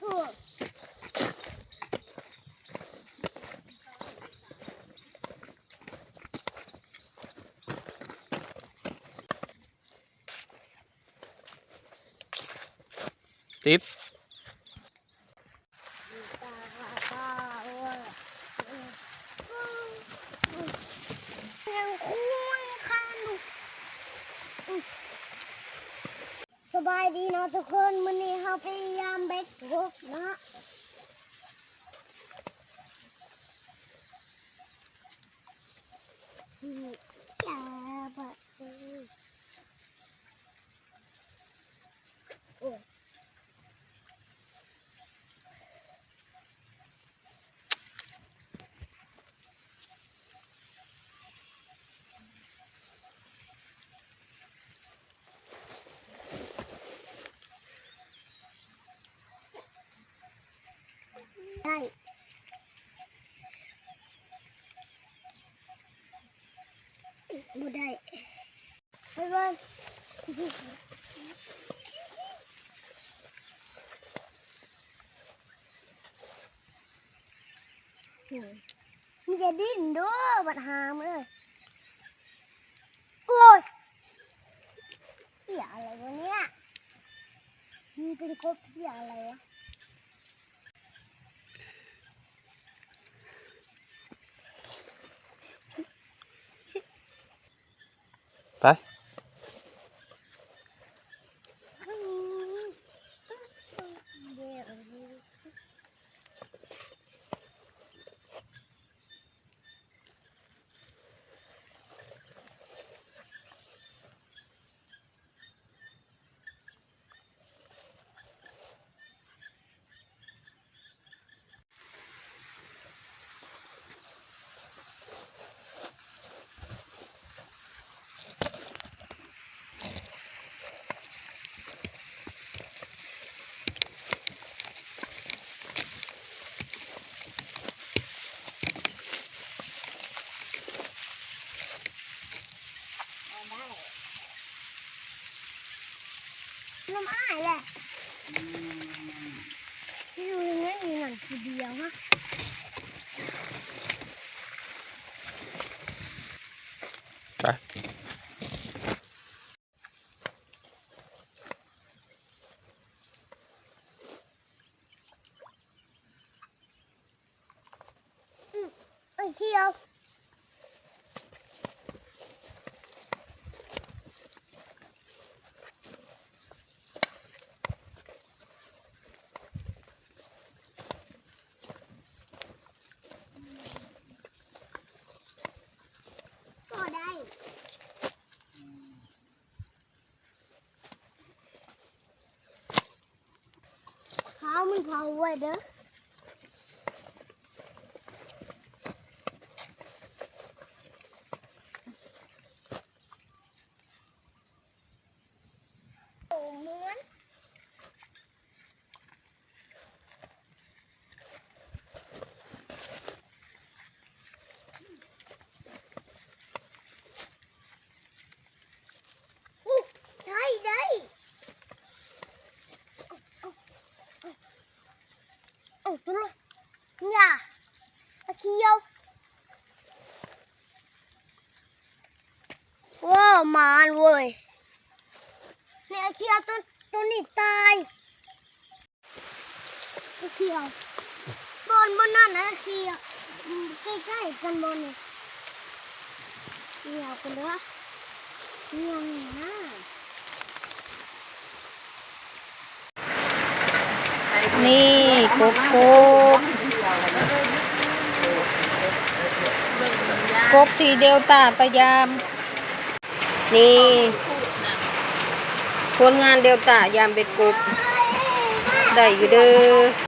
ติดสบายดีเนาะทุกคนมื้อนี้เราพยายามเบ็ดกบเนาะอย่าแบบได้บ่ได้ไปก่อนมันจะดิ้นด้วยบัดหามเลยโอ้ยเหี้ยอะไรวะเนี่ยมีเป็นกบเหี้ยอะไรวะไปน้ำอ้ายแหละที่ดูนี่มีหนังทีเดียวฮะไปเที่ยวก็ได้เขามันเผาไว้เด้อได้โอ้ตัวละเนี่ยตะเคียวว้าวมานเว้ยเนี่ยเคียวตัวนี้ตายตะเคียวบนนั่นนะเคียวใกล้ๆกันบนนี่เคียวกันเด้อเคียวนี่นะนี่กบที่เดลต้าพยายามนี่คนงานเดลต้ายามเบ็ดกบได้อยู่เด้อ